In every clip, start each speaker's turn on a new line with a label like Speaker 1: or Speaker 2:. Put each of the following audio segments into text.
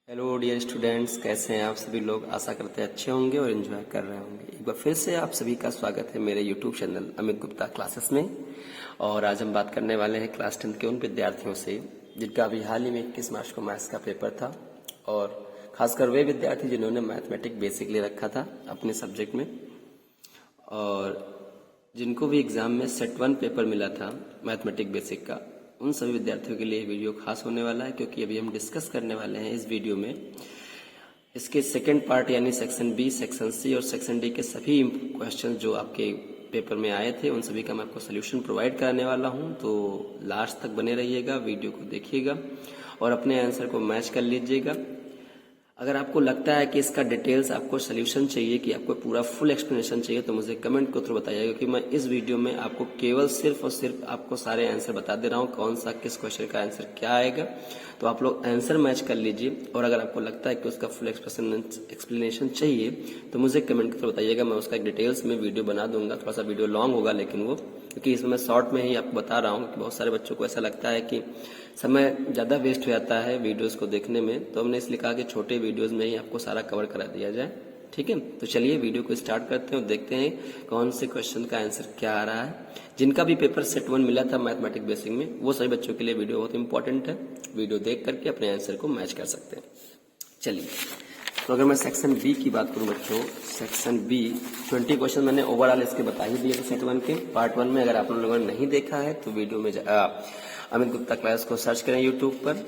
Speaker 1: Hello dear students, कैसे हैं आप सभी लोग। आशा करते हैं अच्छे होंगे और एंजॉय कर रहे होंगे। एक बार फिर से आप सभी का स्वागत है मेरे YouTube channel Amit Gupta classes में। और आज हम बात करने वाले हैं क्लास 10 के उन विद्यार्थियों से जिनका अभी हाल ही में 21 मार्च को मैथ्स का पेपर था, और खासकर वे विद्यार्थी जिन्होंने मैथमेटिक बेसिक ले रखा था अपने सब्जेक्ट में, और जिनको भी एग्जाम में सेट 1 पेपर मिला था मैथमेटिक बेसिक का, उन सभी विद्यार्थियों के लिए वीडियो खास होने वाला है, क्योंकि अभी हम डिस्कस करने वाले हैं इस वीडियो में इसके सेकंड पार्ट यानी सेक्शन बी, सेक्शन सी और सेक्शन डी के सभी क्वेश्चन जो आपके पेपर में आए थे, उन सभी का मैं आपको सोल्यूशन प्रोवाइड कराने वाला हूं। तो लास्ट तक बने रहिएगा, वीडियो को देखिएगा और अपने आंसर को मैच कर लीजिएगा। अगर आपको लगता है कि इसका डिटेल्स आपको सोल्यूशन चाहिए, कि आपको पूरा फुल एक्सप्लेनेशन चाहिए, तो मुझे कमेंट के थ्रू बताइएगा, क्योंकि मैं इस वीडियो में आपको केवल सिर्फ और सिर्फ आपको सारे आंसर बता दे रहा हूँ, कौन सा किस क्वेश्चन का आंसर क्या आएगा। तो आप लोग आंसर मैच कर लीजिए, और अगर आपको लगता है कि उसका फुल एक्सप्लेनेशन चाहिए तो मुझे कमेंट के थ्रू बताइएगा। मैं उसका एक डिटेल्स में वीडियो बना दूंगा। थोड़ा सा वीडियो लॉन्ग होगा, लेकिन वो क्योंकि इसमें मैं शॉर्ट में ही आपको बता रहा हूँ कि बहुत सारे बच्चों को ऐसा लगता है कि समय ज़्यादा वेस्ट हो जाता है वीडियोस को देखने में, तो हमने इसलिए कहा कि छोटे वीडियोस में ही आपको सारा कवर करा दिया जाए। ठीक है, तो चलिए वीडियो को स्टार्ट करते हैं और देखते हैं कौन से क्वेश्चन का आंसर क्या आ रहा है। जिनका भी पेपर सेट 1 मिला था मैथमेटिक बेसिक में, वो सभी बच्चों के लिए वीडियो बहुत इंपॉर्टेंट है। वीडियो देख करके अपने आंसर को मैच कर सकते हैं। चलिए, तो अगर मैं सेक्शन बी की बात करूं बच्चों, सेक्शन बी 20 क्वेश्चन मैंने ओवरऑल इसके बता ही दिए थे सेट 1 के। पार्ट 1 में अगर आप लोगों ने नहीं देखा है तो वीडियो में अमित गुप्ता क्लास को सर्च करें यूट्यूब पर।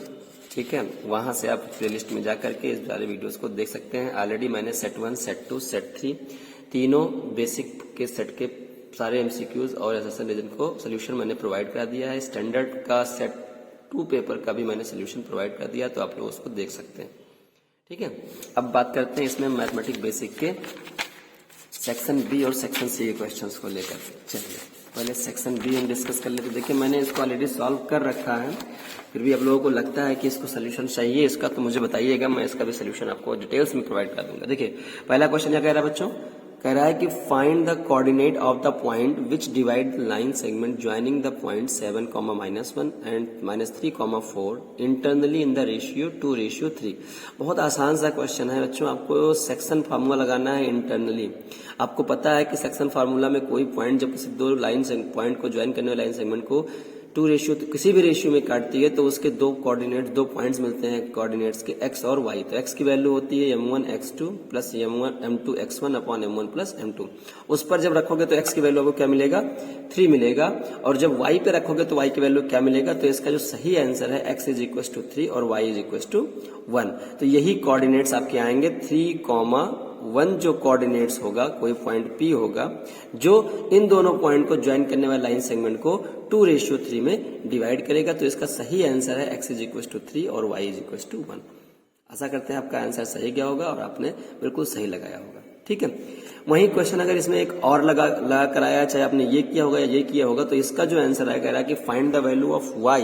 Speaker 1: ठीक है, वहां से आप प्लेलिस्ट में जा करके इस सारे वीडियोस को देख सकते हैं। ऑलरेडी मैंने सेट 1, सेट 2, सेट 3 तीनों बेसिक के सेट के सारे एमसीक्यूज और एसएसएल रीजन को सोल्यूशन मैंने प्रोवाइड करा दिया है। स्टैंडर्ड का सेट 2 पेपर का भी मैंने सोल्यूशन प्रोवाइड कर दिया, तो आप लोग उसको देख सकते हैं। ठीक है, अब बात करते हैं इसमें मैथमेटिक बेसिक के सेक्शन बी और सेक्शन सी के क्वेश्चंस को लेकर। चलिए पहले सेक्शन बी हम डिस्कस कर लेते। देखिए, मैंने इसको ऑलरेडी सॉल्व कर रखा है, फिर भी आप लोगों को लगता है कि इसको सोल्यूशन चाहिए इसका, तो मुझे बताइएगा, मैं इसका भी सोल्यूशन आपको डिटेल्स में प्रोवाइड कर दूंगा। देखिए, पहला क्वेश्चन क्या कह रहा है बच्चों, कह रहा है कि find the coordinate of the point which divide the line segment joining the point 7, -1 and -3, 4 internally in the ratio 2:3। बहुत आसान सा क्वेश्चन है बच्चों। आपको सेक्शन फार्मूला लगाना है इंटरनली। आपको पता है कि सेक्शन फार्मूला में कोई पॉइंट जब किसी दो लाइन पॉइंट को ज्वाइन करने वाले लाइन सेगमेंट को 2:, तो किसी भी रेशियो में काटती है तो उसके दो कोऑर्डिनेट्स, दो पॉइंट्स मिलते हैं कोऑर्डिनेट्स के, x और y। तो x की वैल्यू होती है m1 x2 plus m2 x1 upon m1 plus m2। उस पर जब रखोगे तो x की वैल्यू आपको क्या मिलेगा, 3 मिलेगा, और जब y पे रखोगे तो y की वैल्यू क्या मिलेगा। तो इसका जो सही आंसर है x इज 3 और y इज 1। तो यही कोऑर्डिनेट्स आपके आएंगे। 3,1 जो कोऑर्डिनेट्स होगा, कोई पॉइंट P होगा जो इन दोनों पॉइंट को ज्वाइन करने वाले लाइन सेगमेंट को 2:3 में डिवाइड करेगा। तो इसका सही आंसर है x इज 3 और y इज 1। आशा करते हैं आपका आंसर सही गया होगा और आपने बिल्कुल सही लगाया होगा। ठीक है, वही क्वेश्चन अगर इसमें एक और लगा कराया, चाहे आपने ये किया होगा या ये किया होगा, तो इसका जो आंसर आएगा, कह रहा है कि find the value of y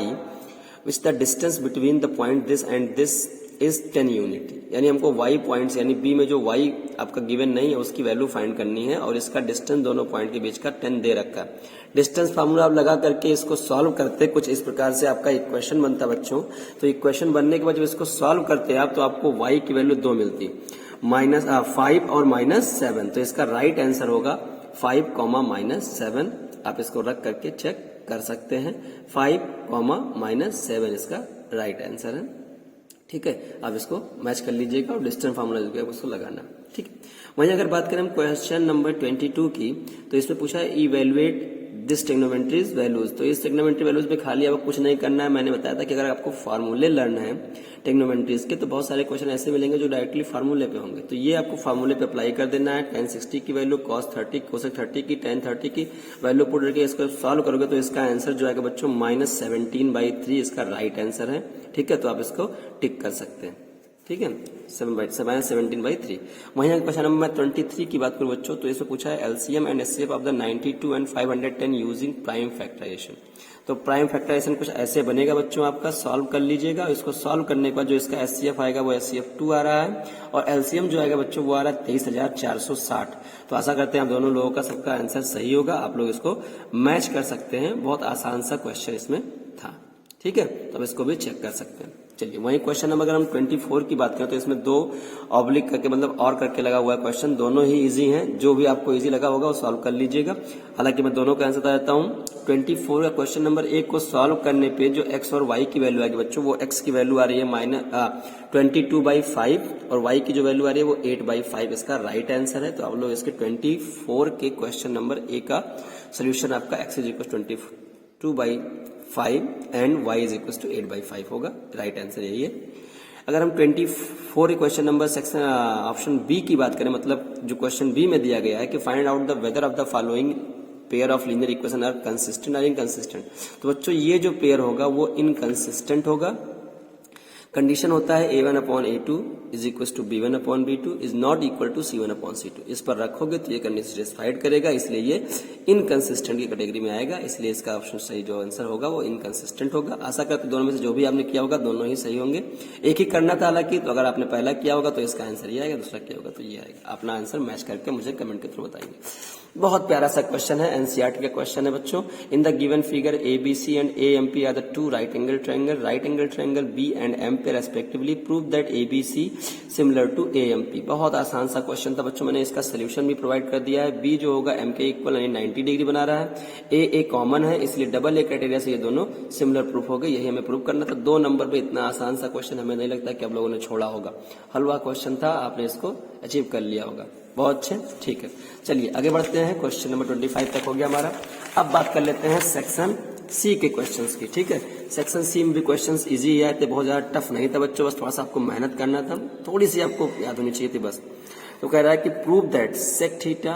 Speaker 1: which the distance between the point this and this is 10 unit. यानी हमको y पॉइंट्स यानी b में जो y आपका गिवन नहीं है उसकी वैल्यू फाइंड करनी है, और इसका डिस्टेंस दोनों पॉइंट के बीच का 10 दे रखा है। डिस्टेंस फार्मूला आप लगा करके इसको सॉल्व करते कुछ इस प्रकार से आपका इक्वेशन बनता बच्चों। तो इक्वेशन बनने के बाद जब इसको सॉल्व करते हैं आप, तो आपको y की वैल्यू 2 मिलती, -5 और -7। तो इसका राइट आंसर होगा 5, -7। आप इसको रख करके चेक कर सकते हैं। 5, -7 इसका राइट आंसर है। ठीक है, आप इसको मैच कर लीजिएगा और डिस्टेंस फार्मूला जो है उसको लगाना। ठीक है, वहीं अगर बात करें हम क्वेश्चन नंबर 22 की, तो इसमें पूछा है इवेलुएट दिस ट्रिग्नोमेट्रीज वैल्यूज। तो इस ट्रिग्नोमेट्री वैल्यूज में खाली आपको कुछ नहीं करना है। मैंने बताया था कि अगर आपको फार्मूले लर्न है ट्रिग्नोमेट्रीज के, तो बहुत सारे क्वेश्चन ऐसे मिलेंगे जो डायरेक्टली फार्मूले पे होंगे। तो ये आपको फार्मूले पे अप्लाई कर देना है। tan 60 की वैल्यू cos 30, cosec 30 की, tan 30 की वैल्यू पुट करके इसको सॉल्व करोगे तो इसका आंसर जो आएगा बच्चों -17/3 इसका राइट आंसर है। ठीक है, तो आप इसको टिक कर सकते हैं। ठीक है, 17/3। वहीं क्वेश्चन नंबर 23 की बात करूं बच्चों, तो इसमें पूछा है LCM and HCF of the 92 and 510 using prime factorization. तो प्राइम फैक्टराइजेशन कुछ ऐसे बनेगा बच्चों, आपका सॉल्व कर लीजिएगा। इसको सॉल्व करने के बाद जो इसका एचसीएफ आएगा वो HCF2 आ रहा है, और एलसीएम जो आएगा बच्चों वो आ रहा है 23,460। तो आशा करते हैं आप दोनों लोगों का सबका आंसर सही होगा। आप लोग इसको मैच कर सकते हैं। बहुत आसान सा क्वेश्चन इसमें था। ठीक है, तो अब इसको भी चेक कर सकते हैं। चलिए वही क्वेश्चन नंबर अगर हम 24 की बात करें तो इसमें 2 ऑब्लिक करके मतलब और करके लगा हुआ है क्वेश्चन, दोनों ही इजी हैं, जो भी आपको इजी लगा होगा वो सॉल्व कर लीजिएगा। हालांकि मैं दोनों का आंसर बता देता हूँ। 24 का क्वेश्चन नंबर 1 को सॉल्व करने पे जो x और y की वैल्यू आएगी बच्चों, वो x की वैल्यू आ रही है 22/5 और y की जो वैल्यू आ रही है वो 8/5, इसका राइट आंसर है। तो आप लोग इसके 24 के क्वेश्चन नंबर A का सोल्यूशन आपका x is equal 22/5 and y is equal to 8/5 होगा, राइट आंसर यही है। अगर हम 24 question number section option B की बात करें, मतलब जो क्वेश्चन बी में दिया गया है कि find out the whether of the following pair of linear equation are consistent और इनकंसिस्टेंट। तो बच्चों ये जो पेयर होगा वो इनकंसिस्टेंट होगा। कंडीशन होता है a1/a2 is equal to b1/b2 is not equal to c1/c2। इस पर रखोगे तो ये कंडीशन सेटिस्फाइड करेगा, इसलिए ये इनकंसिस्टेंट की कैटेगरी में आएगा, इसलिए इसका ऑप्शन सही जो आंसर होगा वो इनकंसिस्टेंट होगा। आशा करते दोनों में से जो भी आपने किया होगा दोनों ही सही होंगे। एक ही करना था हालांकि, तो अगर आपने पहला किया होगा तो इसका आंसर ये आएगा, दूसरा किया होगा तो ये आएगा। अपना आंसर मैच करके मुझे कमेंट के थ्रू बताएंगे। बहुत प्यारा सा क्वेश्चन है, एनसीईआरटी का क्वेश्चन है बच्चों। In the given figure ABC and AMP are the two right angle triangle B and M पे respectively, prove that ABC similar to AMP। बहुत आसान सा क्वेश्चन था बच्चों, मैंने इसका सोल्यूशन भी प्रोवाइड कर दिया है। B जो होगा M के इक्वल यानी 90 डिग्री बना रहा है, A कॉमन है इसलिए डबल A क्राइटेरिया से ये दोनों सिमिलर प्रूफ हो गए, यही हमें प्रूव करना था। 2 नंबर पे इतना आसान सा क्वेश्चन हमें नहीं लगता कि आप लोगों ने छोड़ा होगा, हलवा क्वेश्चन था, आपने इसको अचीव कर लिया होगा। बहुत अच्छे, ठीक है। चलिए आगे बढ़ते हैं, क्वेश्चन नंबर 25 तक हो गया हमारा। अब बात कर लेते हैं सेक्शन सी के क्वेश्चंस की, ठीक है। सेक्शन सी में भी क्वेश्चंस इजी आए थे, बहुत ज्यादा टफ नहीं था बच्चों, बस थोड़ा सा आपको मेहनत करना था, थोड़ी सी आपको याद होनी चाहिए थी बस। तो कह रहा है कि prove that sec theta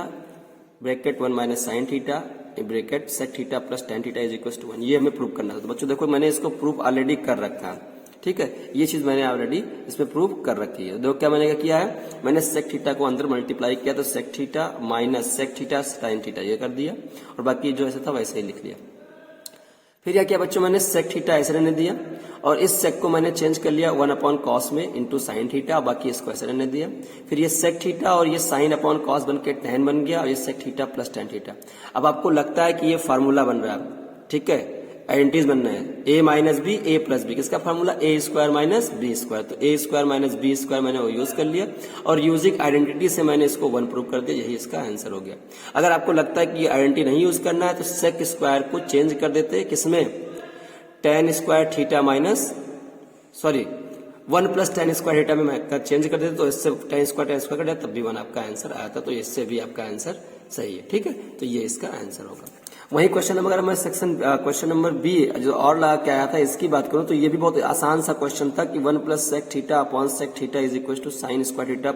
Speaker 1: bracket 1 minus sine theta bracket sec theta plus tan theta is equal to 1, ये हमें प्रूव करना था। तो बच्चों देखो मैंने इसको प्रूव ऑलरेडी कर रखा है, ठीक है, ये चीज मैंने ऑलरेडी इसमें प्रूव कर रखी है। देखो क्या मैंने क्या किया है, मैंने सेक थीटा को अंदर मल्टीप्लाई किया तो sec theta minus sec theta sine theta ये कर दिया, और बाकी जो ऐसा था वैसे ही लिख लिया। फिर क्या किया बच्चों, मैंने सेक थीटा ऐसे रहने दिया, और इस सेक को मैंने चेंज कर लिया 1/cos में इंटू साइन थीटा, बाकी इसको ऐसे रहने दिया। फिर ये सेक थीटा और ये sin/cos बन के tan बन गया, और ये sec theta plus tan theta. अब आपको लगता है कि ये फार्मूला बन रहा है, ठीक है, आइडेंटिटीज बनना है, a minus B a plus B, किसका formula a square minus B square, तो a square minus B square मैंने वो यूज कर लिया, और यूजिंग आइडेंटिटी से मैंने इसको 1 प्रूव कर दिया, यही इसका आंसर हो गया। अगर आपको लगता है कि ये आइडेंटिटी नहीं यूज करना है तो सेक स्क्वायर को चेंज कर देते हैं किसमें, tan square theta minus 1 plus tan square theta में चेंज कर देते, तो इससे tan स्क्वायर कर दिया, तब भी 1 आपका आंसर आया था, तो इससे भी आपका आंसर सही है, ठीक है, तो ये इसका आंसर होगा। वही क्वेश्चन नंबर, अगर मैं क्वेश्चन नंबर बी जो और लगा के आया था इसकी बात करूं तो ये भी बहुत आसान सा क्वेश्चन था कि 1 plus sec theta upon sec theta is equal to sine square theta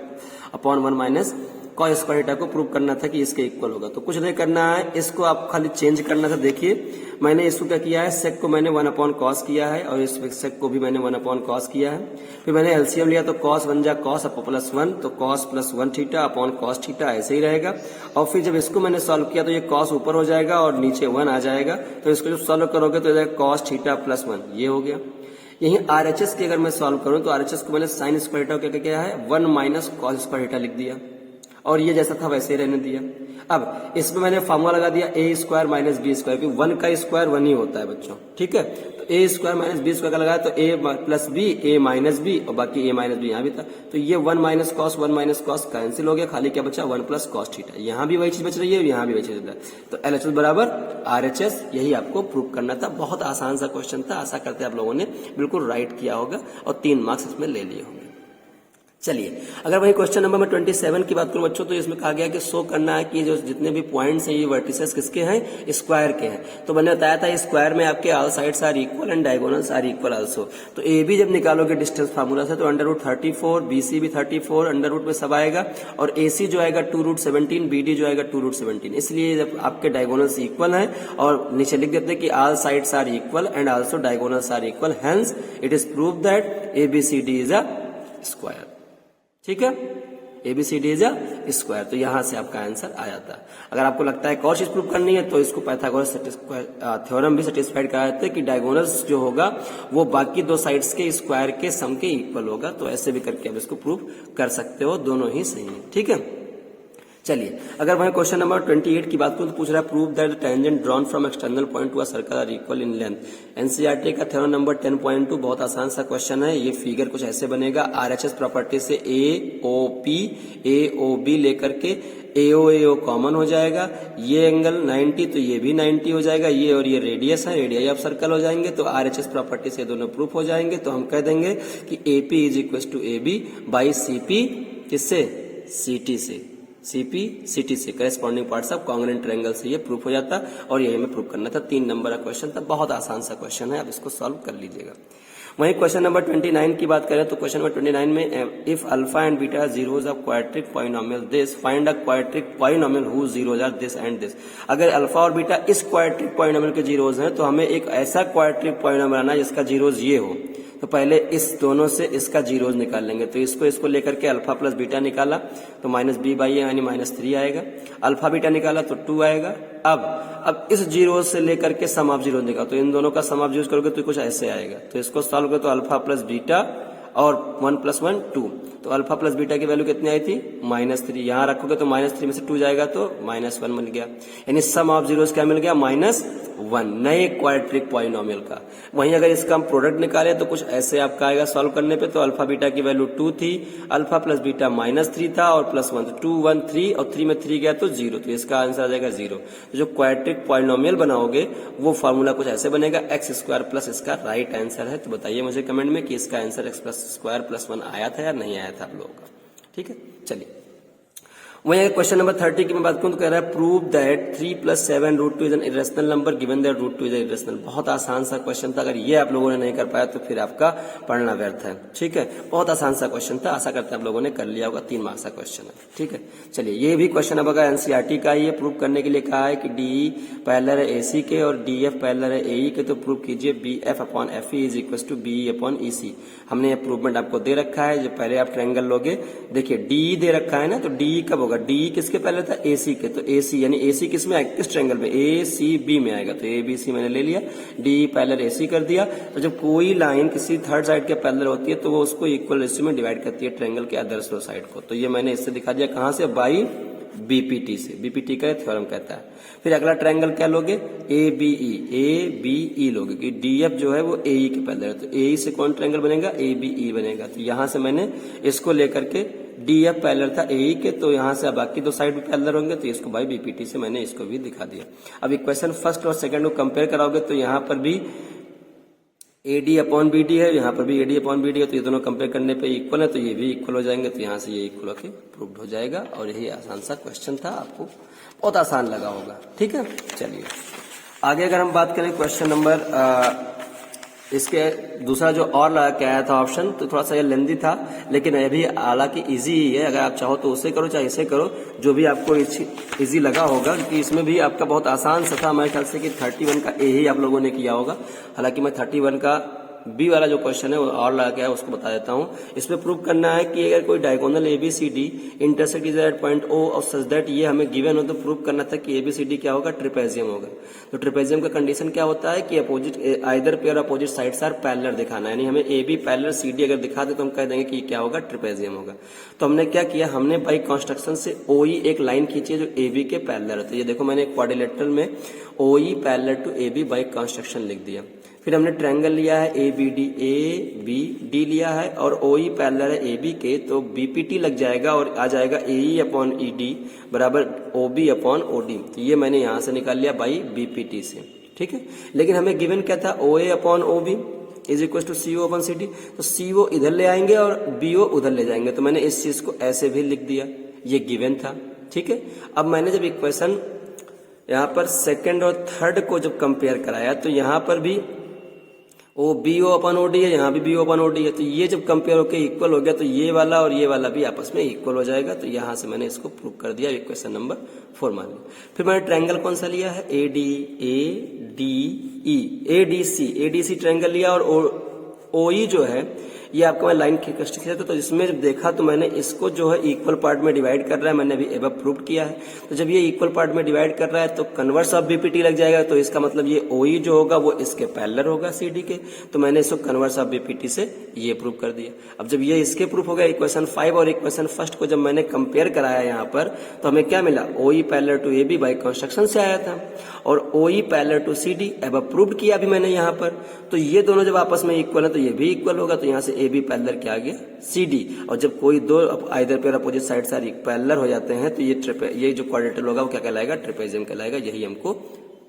Speaker 1: upon 1 minus cos square theta को प्रूव करना था कि इसके इक्वल होगा। तो कुछ नहीं करना है, इसको आप खाली चेंज करना था। देखिए मैंने इसको क्या किया है, सेक को मैंने 1/cos किया है, और इस सेक को भी मैंने 1/cos किया है। फिर मैंने एलसीएम लिया तो cos बन जा cos प्लस 1, तो cos plus 1 theta upon cos theta ऐसे ही रहेगा। और फिर जब इसको मैंने सॉल्व किया तो ये cos ऊपर हो जाएगा और नीचे 1 आ जाएगा, तो इसको जब सॉल्व करोगे तो cos थीटा प्लस 1 ये हो गया। यही आरएचएस की अगर मैं सॉल्व करूं तो आरएचएस को मैंने साइन स्क्वायर थीटा क्या किया है, 1 माइनस कॉस स्क्वायर थीटा लिख दिया, और ये जैसा था वैसे ही रहने दिया। अब इसमें मैंने फार्मूला लगा दिया a square minus B square, क्योंकि 1 का स्क्वायर 1 ही होता है बच्चों, ठीक है। तो a square minus B square का लगाया तो a plus B a minus B, और बाकी a माइनस बी यहाँ भी था, तो ये 1 माइनस कॉस कैंसिल हो गया, खाली क्या बचा 1 प्लस कॉस थीटा। यहाँ भी वही चीज बच रही है और यहाँ भी वही चीज बच रहा है, तो एलएचएस बराबर आरएचएस, यही आपको प्रूव करना था। बहुत आसान सा क्वेश्चन था, आशा करते आप लोगों ने बिल्कुल राइट किया होगा और 3 मार्क्स इसमें ले लिए होंगे। चलिए अगर वही क्वेश्चन नंबर में 27 की बात करूं बच्चों, तो इसमें कहा गया कि शो करना है कि जो जितने भी पॉइंट्स हैं ये वर्टिसेस किसके हैं, स्क्वायर के हैं। तो मैंने बताया था स्क्वायर में आपके all sides are equal and diagonals are equal also. तो ए बी जब निकालोगे डिस्टेंस फार्मूला से तो √34, बीसी भी 34 अंडर रूट में सब आएगा, और एसी जो आएगा 2√17, बीडी जो आएगा 2√17। इसलिए जब आपके डायगोनल्स इक्वल हैं और नीचे लिख देते हैं कि all sides are equal and also diagonals are equal, hence it is prove that ABCD is a square. ठीक है, एबीसीडी इज अ स्क्वायर, तो यहां से आपका आंसर आ जाता है। अगर आपको लगता है एक और चीज प्रूव करनी है तो इसको पाइथागोरस थ्योरम भी सेटिस्फाइड करा देते हैं कि डायगोनल्स जो होगा वो बाकी दो साइड्स के स्क्वायर के सम के इक्वल होगा। तो ऐसे भी करके आप इसको प्रूव कर सकते हो, दोनों ही सही है। ठीक है, चलिए, अगर वहीं क्वेश्चन नंबर 28 की बात करूं तो पूछ रहा है prove that the tangent drawn from external point to a circle are equal in length. NCERT का थ्योरम नंबर 10.2 बहुत आसान सा क्वेश्चन है। ये फिगर कुछ ऐसे बनेगा, आरएचएस प्रॉपर्टी से एओबी लेकर के एओ कॉमन हो जाएगा, ये एंगल 90 तो ये भी 90 हो जाएगा, ये और ये रेडियस है, रेडियस ऑफ सर्कल हो जाएंगे, तो आरएचएस प्रॉपर्टी से दोनों प्रूफ हो जाएंगे। तो हम कह देंगे कि AP is equal to AB by CP, किससे, सीटी से, सीपी सीटी से, corresponding parts of congruent triangle से ये प्रूफ हो जाता। और यही हमें प्रूफ करना था, 3 नंबर का क्वेश्चन था, बहुत आसान सा क्वेश्चन है, अब इसको सॉल्व कर लीजिएगा। वहीं क्वेश्चन नंबर 29 की बात करें तो क्वेश्चन नंबर 29 में if alpha and beta zeros of quadratic polynomial this find a quadratic polynomial whose zeros are this and this. अगर अल्फा और बीटा इस क्वाड्रेटिक पॉलिनोमियल के जीरोज हैं तो हमें एक ऐसा क्वाड्रेटिक पॉलिनोमियल बनाना है जिसका जीरोज ये हो। तो पहले इस दोनों से इसका जीरोज निकाल लेंगे, तो इसको लेकर के अल्फा प्लस बीटा निकाला तो माइनस बी बाई यानी -3 आएगा, अल्फा बीटा निकाला तो 2 आएगा। अब इस जीरो से लेकर के सम ऑफ जीरो निकालो, तो इन दोनों का सम ऑफ जीरो करोगे तो कुछ ऐसे आएगा। तो इसको सॉल्व करो तो अल्फा प्लस बीटा और 1 + 1 2, तो अल्फा प्लस बीटा की वैल्यू कितनी आई थी, -3। यहां रखोगे तो -3 में से 2 जाएगा तो -1 बन गया, यानी सम ऑफ जीरोस क्या मिल गया, -1 नए क्वाड्रेटिक पॉलिनोमियल का। वहीं अगर इसका हम प्रोडक्ट निकाले तो कुछ ऐसे आपका आएगा सॉल्व करने पे, तो अल्फा बीटा की वैल्यू 2 थी, अल्फा प्लस बीटा -3 था और +1, तो 2 1 3 और 3 में 3 गया तो 0, तो इसका आंसर आ जाएगा 0। तो जो क्वाड्रेटिक पॉलिनोमियल बनाओगे वो फॉर्मूला कुछ ऐसे बनेगा, x² प्लस इसका राइट आंसर है। तो बताइए मुझे कमेंट में कि इसका आंसर x² + 1 आया था या नहीं आया था आप लोगों का। ठीक है, चलिए वहीं क्वेश्चन नंबर 30 की मैं बात करूं तो कह रहा है prove that 3 + 7 √2 is an irrational number given that √2 is irrational. बहुत आसान सा क्वेश्चन था, अगर ये आप लोगों ने नहीं कर पाया तो फिर आपका पढ़ना व्यर्थ है। ठीक है, बहुत आसान सा क्वेश्चन था, आशा करते हैं आप लोगों ने कर लिया होगा, 3 मार्क्स का क्वेश्चन है। ठीक है, चलिए ये भी क्वेश्चन अब अगर एनसीईआरटी का ये प्रूव करने के लिए कहा है कि डी पैरेलल है एसी के और डीएफ पैरेलल है एई के, तो प्रूव कीजिए BF/FE is equal to BE/EC। हमने ये प्रूवमेंट आपको दे रखा है, जो पहले आप ट्रायंगल लोगे, देखिए डी दे रखा है ना, तो डी कब होगा, डी किसके पहले था, एसी के, तो एसी यानी एसी किस में आएगा, किस ट्रायंगल में, ACB में आएगा, तो ABC मैंने ले लिया, डी पैरेलल एसी कर दिया। तो जब कोई लाइन किसी थर्ड साइड के पैरेलल होती है तो वो उसको इक्वल रेशियो में डिवाइड करती है ट्रायंगल के अदर साइड को। तो ये मैंने इससे दिखा दिया, कहां से, बाई बीपीटी से, बीपीटी का थ्योरम कहता है। फिर अगला ट्रायंगल क्या लोगे, ABE लोगे, कि डीएफ जो है वो AE के पैरेलल है, तो AE से कौन ट्रायंगल बनेगा, ABE बनेगा। तो यहां से मैंने इसको लेकर के डीएफ पैरेलल था AE के, तो यहां से बाकी 2 साइड भी पैरेलल होंगे, तो इसको बाई बीपीटी से मैंने इसको भी दिखा दिया। अब इक्वेशन फर्स्ट और सेकंड को कंपेयर कराओगे तो यहाँ पर भी AD/BD है, यहाँ पर भी AD/BD है, तो ये दोनों कंपेयर करने पे इक्वल है, तो ये भी इक्वल हो जाएंगे, तो यहाँ से ये इक्वल होके प्रूव्ड हो जाएगा। और यही आसान सा क्वेश्चन था, आपको बहुत आसान लगा होगा। ठीक है, चलिए आगे अगर हम बात करें क्वेश्चन नंबर इसके दूसरा जो और लगा के आया था ऑप्शन, तो थोड़ा सा ये लेंदी था, लेकिन ये भी हालांकि इजी ही है, अगर आप चाहो तो उसे करो चाहे इसे करो, जो भी आपको इजी लगा होगा, क्योंकि इसमें भी आपका बहुत आसान सा था। हमारे ख्याल से कि 31 का ए ही आप लोगों ने किया होगा, हालांकि मैं 31 का बी वाला जो क्वेश्चन है वो और लगा के है, उसको बता देता हूं। इसमें प्रूव करना है कि अगर कोई diagonal ABCD intersect is at point O और सच दैट ये हमें गिवन हो, तो प्रूव करना था कि ABCD क्या होगा, ट्रिपेजियम होगा। तो ट्रिपेजियम का कंडीशन क्या होता है कि opposite either pair opposite sides are parallel दिखाना है, यानी हमें AB पैरेलल CD अगर दिखा दे तो हम कह देंगे कि क्या होगा, ट्रिपेजियम होगा। तो हमने क्या किया, हमने बाई कंस्ट्रक्शन से OE एक लाइन खींची है जो AB के पैरेलल है। तो ये देखो मैंने क्वाड्रिलेटरल में OE parallel to AB by construction लिख दिया। फिर हमने ट्रायंगल लिया है ABD लिया है और OE पैरेलल है AB के, तो BPT लग जाएगा और आ जाएगा AE/ED बराबर OB/OD। तो ये मैंने यहां से निकाल लिया बाई BPT से। ठीक है, लेकिन हमें गिवन क्या था, OA/OB is equal to CO/CD। तो CO इधर ले आएंगे और BO उधर ले जाएंगे, तो मैंने इस चीज को ऐसे भी लिख दिया, ये गिवन था। ठीक है, अब मैंने जब इक्वेशन यहाँ पर सेकंड और थर्ड को जब कंपेयर कराया तो यहाँ पर भी वो BO/OD है, यहाँ भी BO/OD है, तो ये जब कंपेयर होकर इक्वल हो गया तो ये वाला और ये वाला भी आपस में इक्वल हो जाएगा। तो यहाँ से मैंने इसको प्रूव कर दिया, इक्वेशन नंबर 4 मान लिया। फिर मैंने ट्रायंगल कौन सा लिया है, ADC ट्रायंगल लिया और OE जो है ये आपको मैं लाइन खींचा तो इसमें जब देखा तो मैंने इसको जो है इक्वल पार्ट में डिवाइड कर रहा है, मैंने अभी एबव प्रूव किया है। तो जब ये इक्वल पार्ट में डिवाइड कर रहा है तो कन्वर्स ऑफ बीपीटी लग जाएगा, तो इसका मतलब ये ओई जो होगा वो इसके पैरेलल होगा सीडी के, तो मैंने इसको कन्वर्स ऑफ बीपीटी से ये प्रूव कर दिया। अब जब ये इसके प्रूफ हो गया इक्वेशन 5 और इक्वेशन फर्स्ट को जब मैंने कंपेयर कराया यहाँ पर तो हमें क्या मिला, OE parallel to AB by construction से आया था और OE parallel to CD above prove किया अभी मैंने यहाँ पर। तो ये दोनों जब आपस में इक्वल है तो ये भी इक्वल होगा, तो यहाँ से ए बी पैरेलल क्या आ गया CD। और जब कोई दो आइदर पेयर अपोजिट साइड सारे पैरेलल हो जाते हैं तो ये जो क्वाड्रेटल होगा वो क्या कहलाएगा, ट्रेपेजियम कहलाएगा। यही हमको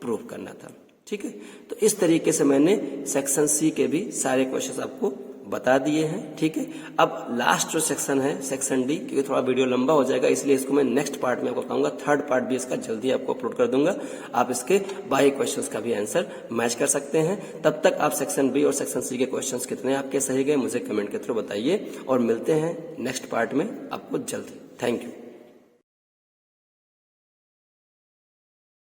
Speaker 1: प्रूव करना था। ठीक है, तो इस तरीके से मैंने सेक्शन सी के भी सारे क्वेश्चन आपको बता दिए हैं। ठीक है, अब लास्ट जो सेक्शन है सेक्शन डी, क्योंकि थोड़ा वीडियो लंबा हो जाएगा इसलिए इसको मैं नेक्स्ट पार्ट में आपको बताऊंगा। थर्ड पार्ट भी इसका जल्दी आपको अपलोड कर दूंगा, आप इसके बाकी क्वेश्चंस का भी आंसर मैच कर सकते हैं। तब तक आप सेक्शन बी और सेक्शन सी के क्वेश्चंस कितने आपके सही गए मुझे कमेंट के थ्रू बताइए और मिलते हैं नेक्स्ट पार्ट में आपको जल्दी। Thank you.